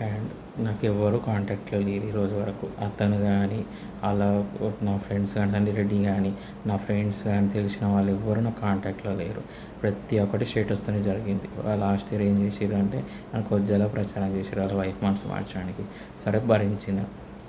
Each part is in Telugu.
అండ్ నాకెవ్వరు కాంటాక్ట్‌లో లేరు ఈరోజు వరకు. అతను గానీ, అలా నా ఫ్రెండ్స్ గానీ, సందీప్ గానీ, నా ఫ్రెండ్స్ గానీ, తెలిసిన వాళ్ళు ఎవ్వరు నా కాంటాక్ట్‌లో లేరు. ప్రతి ఒక్కటి స్టేటస్తోనే జరిగింది. లాస్ట్ ఇయర్ ఏం చేసిర్రంటే నన్ను కొజ్జాలో ప్రచారం చేసిర్రు వాళ్ళ వైఫ్ మనసు మార్చడానికి. సరే భరించిన.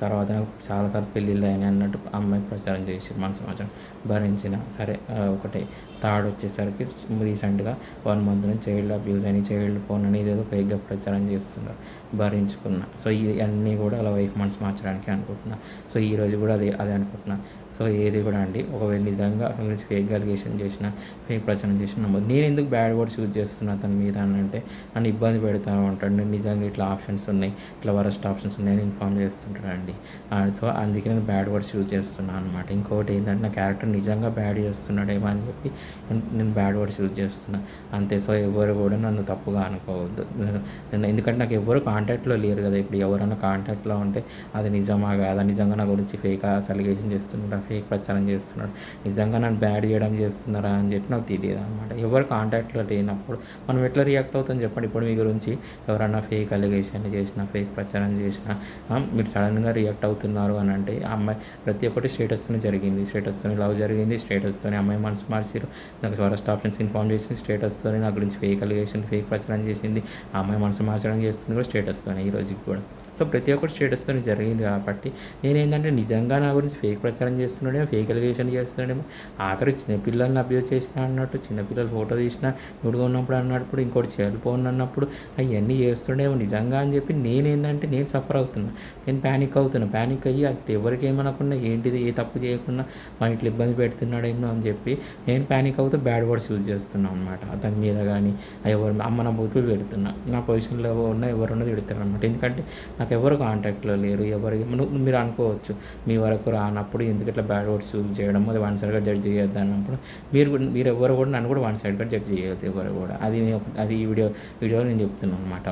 తర్వాత నాకు చాలా సార్లు పెళ్ళిళ్ళు అయినాయి అన్నట్టు అమ్మాయికి ప్రచారం చేసిర్రు మనసు మార్చడం. భరించిన. సరే ఒకటి థర్డ్ వచ్చేసరికి రీసెంట్‌గా 1 మంత్ నుంచి చైల్డ్ అబ్యూస్ అని, చైల్డ్ పోర్న్ అని ఇదేదో ఫేక్‌గా ప్రచారం చేస్తున్నారు. భరించుకున్నా. సో ఇవన్నీ కూడా అలా వైఫ్ మనసు మార్చడానికి అనుకుంటున్నా. సో ఈరోజు కూడా అదే అనుకుంటున్నా. సో ఏది కూడా అండి ఒకవేళ నిజంగా అతని గురించి ఫేక్ అలిగేషన్ చేసినా, ఫేక్ ప్రచారం చేసినా నమ్మొద్దు. నేను ఎందుకు బ్యాడ్ వర్డ్స్ యూజ్ చేస్తున్నా అతని మీద అని అంటే నన్ను ఇబ్బంది పెడతా ఉంటాడు. నేను నిజంగా ఇట్లా ఆప్షన్స్ ఉన్నాయి, ఇట్లా వరస్ట్ ఆప్షన్స్ ఉన్నాయని ఇన్ఫార్మ్ చేస్తుంటాడండి. సో అందుకే నేను బ్యాడ్ వర్డ్స్ యూజ్ చేస్తున్నాను అనమాట. ఇంకోటి ఏంటంటే నా క్యారెక్టర్ నిజంగా బ్యాడ్ చేస్తున్నాడేమో అని చెప్పి నేను బ్యాడ్ వర్డ్స్ యూజ్ చేస్తున్నా అంతే. సో ఎవరు కూడా నన్ను తప్పుగా అనుకోవద్దు. నేను ఎందుకంటే నాకు ఎవరు కాంటాక్ట్లో లేరు కదా. ఇప్పుడు ఎవరైనా కాంటాక్ట్లో ఉంటే అది నిజమా కాదా, నిజంగా నా గురించి ఫేక్ అలిగేషన్ చేస్తున్నాడా, ఫేక్ ప్రచారం చేస్తున్నాడు, నిజంగా నన్ను బ్యాడ్ చేయడం చేస్తున్నారా అని చెప్పి నాకు తెలియదు అనమాట. ఎవరు కాంటాక్ట్లో లేనప్పుడు మనం ఎట్లా రియాక్ట్ అవుతాం చెప్పండి. ఇప్పుడు మీ గురించి ఎవరైనా ఫేక్ అలిగేషన్ చేసినా, ఫేక్ ప్రచారం చేసినా మీరు సడన్గా రియాక్ట్ అవుతున్నారు అని అంటే అమ్మాయి ప్రతి ఒక్కటి స్టేటస్తోనే జరిగింది. స్టేటస్తోనే లవ్ జరిగింది, స్టేటస్తోనే అమ్మాయి మనసు మార్చారు, నాకు వరస్ట్ ఆప్షన్స్ ఇన్ఫార్మ్ చేసింది, స్టేటస్తోనే నా గురించి ఫేక్ అలిగేషన్, ఫేక్ ప్రచారం చేసింది, ఆ అమ్మాయి మనసు మార్చడం చేస్తుంది కూడా స్టేటస్తోనే ఈ రోజుకి కూడా. సో ప్రతి ఒక్కటి స్టేటస్తోనే జరిగింది కాబట్టి నేనేంటంటే నిజంగా నా గురించి ఫేక్ ప్రచారం చేస్తున్నాడేమో, ఫేక్ అలిగేషన్ చేస్తున్నాడేమో, ఆఖరి చిన్నపిల్లల్ని అబ్యూజ్ చేసినా అన్నట్టు, చిన్నపిల్లలు ఫోటో తీసినా నుడుగా ఉన్నప్పుడు అన్నప్పుడు, ఇంకోటి చేయాలిపోను అన్నప్పుడు అవన్నీ చేస్తుండేమో నిజంగా అని చెప్పి నేనేంటంటే నేను సఫర్ అవుతున్నా, నేను ప్యానిక్ అవుతున్నా. ప్యానిక్ అయ్యి అసలు ఎవరికి ఏమనకుండా ఏంటిది ఏ తప్పు చేయకుండా మన ఇట్లా ఇబ్బంది పెడుతున్నాడేమో అని చెప్పి నేను ప్యానిక్ అవుతూ బ్యాడ్ వర్డ్స్ యూజ్ చేస్తున్నాను అనమాట. అతని మీద కానీ ఎవరు అమ్మ నా బూతులు పెడుతున్నా, నా పొజిషన్లో ఉన్న ఎవరున్నది పెడతారు అనమాట. ఎందుకంటే నాకు ఎవరు కాంటాక్ట్లో లేరు. మీరు అనుకోవచ్చు మీ వరకు రానప్పుడు ఎందుకు ఇట్లా బ్యాడ్ వర్డ్స్ యూజ్ చేయడం, అది వన్ సైడ్గా జడ్జ్ చేయొద్దు అన్నప్పుడు మీరు ఎవరు కూడా నన్ను కూడా వన్ సైడ్గా జడ్జ్ చేయొద్దు ఎవరు కూడా. అది ఈ వీడియోలో నేను చెప్తున్నాను అనమాట.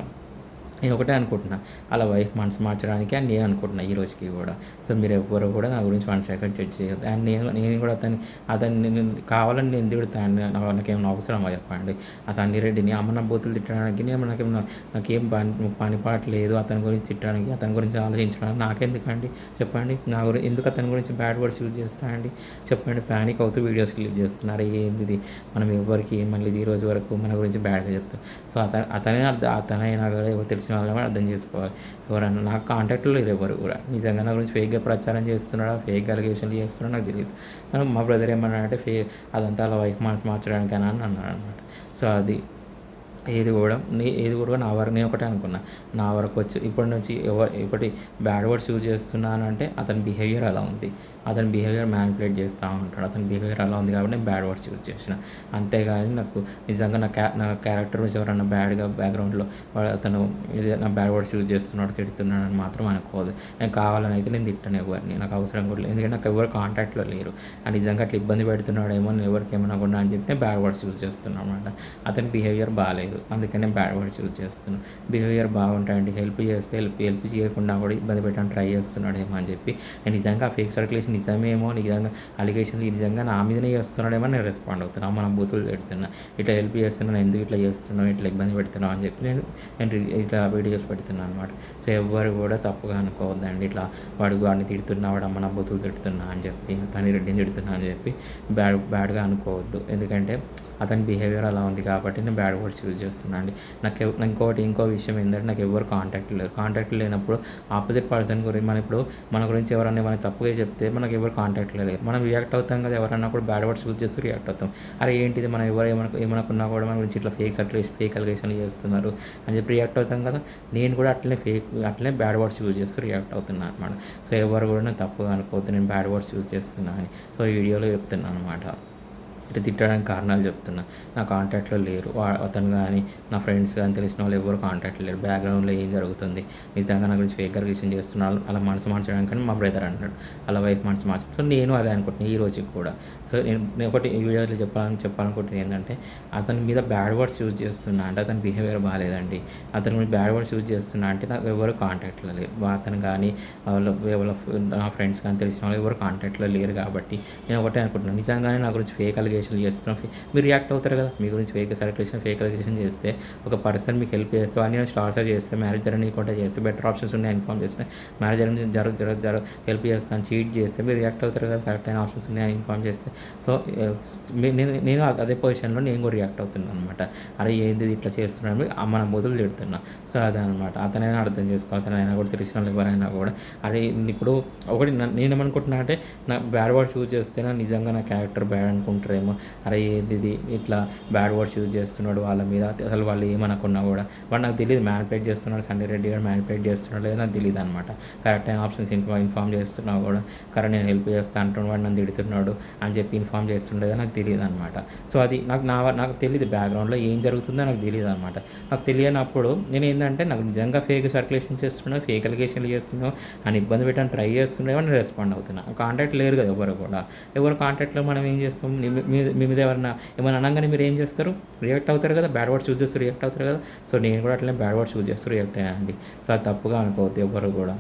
నేను ఒకటే అనుకుంటున్నా, అలా వైఫ్ మనసు మార్చడానికి అని నేను అనుకుంటున్నా ఈ రోజుకి కూడా. సో మీరు ఎవ్వరు కూడా నా గురించి వన్ సెకండ్ జడ్జ్ చేయొద్దు. అండ్ నేను కూడా అతన్ని నేను కావాలని నేను తిడతాను, నాకేమైనా అవసరమా చెప్పండి. ఆ సంజయ్ రెడ్డిని అమ్మ నా బూతులు తిట్టడానికి నాకేం పని పాట లేదు అతని గురించి తిట్టడానికి, అతని గురించి ఆలోచించడానికి నాకెందుకండి చెప్పండి. ఎందుకు అతని గురించి బ్యాడ్ వర్డ్స్ యూజ్ చేస్తానండి చెప్పండి. ప్యానిక్ అవుతూ వీడియోస్ క్లిక్ చేస్తున్నారు. ఏంది మనం ఎవరికి మళ్ళీ ఈ రోజు వరకు మన గురించి బ్యాడ్గా చెప్తాం. సో అతనైనా కూడా ఎవరు తెలిసిన వాళ్ళని అర్థం చేసుకోవాలి. ఎవరన్నా నాకు కాంటాక్ట్లో లేదు ఎవరు కూడా. నిజంగా నా గురించి ఫేక్గా ప్రచారం చేస్తున్నాడా, ఫేక్ అలిగేషన్లు చేస్తున్నాడా నాకు తెలియదు. కానీ మా బ్రదర్ ఏమన్నా అంటే అదంతా అలా వైఫ్ మనసు మార్చడానికైనా అని అన్నాడు అనమాట. సో ఏది కూడా నా వరకు నేను ఒకటే అనుకున్నా, నా వరకు వచ్చి ఇప్పటి నుంచి ఇప్పటి బ్యాడ్ వర్డ్స్ యూజ్ చేస్తున్నాను అంటే అతని బిహేవియర్ అలా ఉంది, అతని బిహేవియర్ మ్యానిపులేట్ చేస్తూ ఉంటాడు, అతని బిహేవియర్ అలా ఉంది కాబట్టి నేను బ్యాడ్ వర్డ్స్ యూజ్ చేసిన. అంతేగాని నాకు నిజంగా నా క్యారెక్టర్ నుంచి ఎవరన్నా బ్యాడ్గా బ్యాక్గ్రౌండ్లో అతను నా బ్యాడ్ వర్డ్స్ యూజ్ చేస్తున్నాడు, తిడుతున్నాడు అని మాత్రం అనుకోదు. నేను కావాలని అయితే నేను తిట్టాను ఎవరిని, నాకు అవసరం కూడా లేదు. ఎందుకంటే నాకు ఎవరు కాంటాక్ట్లో లేరు. నిజంగా అట్లా ఇబ్బంది పెడుతున్నాడేమో, నేను ఎవరికి ఏమనకుండా అని చెప్పి నేను బ్యాడ్ వర్డ్స్ యూజ్ చేస్తున్నాను అనమాట. అతని బిహేవియర్ బాగాలేదు, అందుకని నేను బ్యాడ్ వర్డ్స్ యూజ్ చేస్తున్నాను. బిహేవియర్ బాగుంటాయండి, హెల్ప్ చేస్తే హెల్ప్ చేయకుండా కూడా ఇబ్బంది పెట్టడానికి ట్రై చేస్తున్నాడేమో అని చెప్పి నేను నిజంగా ఫేక్ సర్క్యులేషన్ నిజమేమో, నిజంగా అలిగేషన్లు నిజంగా నా మీదనే చేస్తున్నాడేమో నేను రెస్పాండ్ అవుతున్నా. మన బూతులు పెడుతున్నా, ఇట్లా హెల్ప్ చేస్తున్నాను, ఎందుకు ఇట్లా చేస్తున్నావు, ఇట్లా ఇబ్బంది పెడుతున్నావు అని చెప్పి నేను ఇట్లా వీడియోస్ పెడుతున్నాను అనమాట. సో ఎవ్వరు కూడా తప్పుగా అనుకోవద్దండి. ఇట్లా వాడిని తిడుతున్నా, వాడు అమ్మ నా బూతులు తిడుతున్నా అని చెప్పి, తని రెడ్డిని తిడుతున్నా అని చెప్పి బ్యాడ్గా అనుకోవద్దు. ఎందుకంటే అతని బిహేవియర్ అలా ఉంది కాబట్టి నేను బ్యాడ్ వర్డ్స్ యూజ్ చేస్తున్నాను అండి. ఇంకో విషయం ఏంటంటే నాకు ఎవరు కాంటాక్ట్ లేనప్పుడు ఆపోజిట్ పర్సన్ గురించి మన గురించి ఎవరన్నా మనం తప్పుగా చెప్తే మనకు ఎవరు కాంటాక్ట్లో లేరు, మనం రియాక్ట్ అవుతాం కదా. ఎవరన్నా కూడా బ్యాడ్ వర్డ్స్ యూజ్ చేస్తూ రియాక్ట్ అవుతాం. అరే ఏంటిది మనం ఎవరు ఏమనుకున్నా కూడా మన గురించి ఇట్లా ఫేక్ అలిగేషన్లు చేస్తున్నారు అని చెప్పి రియాక్ట్ అవుతాం కదా. నేను కూడా అట్లనే బ్యాడ్ వర్డ్స్ యూజ్ చేస్తూ రియాక్ట్ అవుతున్నాను అనమాట. సో ఎవరు కూడా నేను తప్పుగా అనుకోవద్దు, నేను బ్యాడ్ వర్డ్స్ యూజ్ చేస్తున్నాను అని సో ఈ వీడియోలో చెప్తున్నాను అనమాట. ఇట్లా తిట్టడానికి కారణాలు చెప్తున్నా. నా కాంటాక్ట్లో లేరు అతను కానీ, నా ఫ్రెండ్స్ కానీ, తెలిసిన వాళ్ళు ఎవరు కాంటాక్ట్లో లేరు. బ్యాక్గ్రౌండ్లో ఏం జరుగుతుంది, నిజంగా నా గురించి ఫేక్ అలిగేషన్ చేస్తున్నారు, అలా మనసు మార్చడానికి మా బ్రదర్ అంటాడు, అలా వైఫ్ మనసు మార్చు. సో నేను అదే అనుకుంటున్నాను ఈ రోజుకి కూడా. సో నేను ఒకటి ఈ వీడియోలో చెప్పాలనుకుంటుంది ఏంటంటే అతని మీద బ్యాడ్ వర్డ్స్ యూజ్ చేస్తున్నా అంటే అతని బిహేవియర్ బాగాలేదండి. అతని మీద బ్యాడ్ వర్డ్స్ యూజ్ చేస్తున్నా అంటే నాకు ఎవరు కాంటాక్ట్లో లేరు. అతను కానీ నా ఫ్రెండ్స్ కానీ తెలిసిన వాళ్ళు ఎవరు కాంటాక్ట్లో లేరు కాబట్టి నేను ఒకటే అనుకుంటున్నాను, నిజంగానే నా గురించి ఫేక్ అలిగేషన్ అలిగేషన్లు చేస్తున్నాం, మీరు రియాక్ట్ అవుతారు కదా. మీ గురించి ఫేక్ అలిగేషన్ చేస్తే ఒక పర్సన్ మీకు హెల్ప్ చేస్తే అన్నీ టార్చర్ చేస్తే, మ్యారేజ్ జరగనీయకుండా చేస్తే, బెటర్ ఆప్షన్స్ ఉన్నాయి ఇన్ఫార్మ్ చేస్తే, మ్యారేజ్ హెల్ప్ చేస్తాను చీట్ చేస్తే మీరు రియాక్ట్ అవుతారు కదా. కరెక్ట్ అయిన ఆప్షన్స్ ఉన్నాయి ఇన్ఫార్మ్ చేస్తే. సో నేను అదే పొజిషన్లో నేను కూడా రియాక్ట్ అవుతున్నాను అనమాట. అరే ఏంది ఇట్లా చేస్తున్నాను, మన మొదలు తిడుతున్నా. సో అదే అనమాట. అతనైనా అర్థం చేసుకోవాలి, అతనైనా కూడా తెలిసిన వాళ్ళు ఎవరైనా కూడా. అరే ఇప్పుడు ఒకటి నేనేమనుకుంటున్నా అంటే, నా బ్యాడ్ వర్డ్స్ యూజ్ చేస్తేనే నిజంగా నా క్యారెక్టర్ బ్యాడ్ అనుకుంటారేమో. అరే ఏంది ఇది ఇట్లా బ్యాడ్ వర్డ్స్ యూజ్ చేస్తున్నాడు వాళ్ళ మీద, అసలు వాళ్ళు ఏమనుకున్నా కూడా వాడు నాకు తెలియదు మ్యానిపులేట్ చేస్తున్నాడు, సండే రెడ్డి గారు మ్యానిపులేట్ చేస్తున్నాడు లేదా నాకు తెలియదు అనమాట. కరెక్ట్ అయిన ఆప్షన్స్ ఇన్ఫార్మ్ చేస్తున్నా కూడా, కరెక్ట్ నేను హెల్ప్ చేస్తా అంటున్నాడు, వాడు నన్ను తిడుతున్నాడు అని చెప్పి ఇన్ఫార్మ్ చేస్తుండేదో నాకు తెలియదు అనమాట. సో అది నాకు తెలియదు, బ్యాక్గ్రౌండ్లో ఏం జరుగుతుందో నాకు తెలియదు అనమాట. నాకు తెలియనప్పుడు నేను ఏంటంటే, నాకు నిజంగా ఫేక్ సర్క్యులేషన్ చేస్తున్నా, ఫేక్ అలిగేషన్లు చేస్తున్నావు అని ఇబ్బంది పెట్టని ట్రై చేస్తుండేవో నేను రెస్పాండ్ అవుతున్నా. కాంటాక్ట్ లేరు కదా ఎవరు కూడా. ఎవరు కాంటాక్ట్లో మనం ఏం చేస్తాం, మీ మీద ఏమైనా అనగానే మీరు ఏం చేస్తారు, రియాక్ట్ అవుతారు కదా. బ్యాడ్ వర్డ్స్ యూజ్ చేస్తారు, రియాక్ట్ అవుతారు కదా. సో నేను కూడా అట్లనే బ్యాడ్ వర్డ్స్ యూజ్ చేస్తూ రియాక్ట్ అయ్యానండి. సో అది తప్పుగా అనుకోవద్దు ఎవరు కూడా.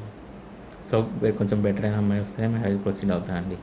సో కొంచెం బెటర్ అయిన అమ్మాయి వస్తే మ్యారేజ్ ప్రొసీడ్ అవుతా అండి.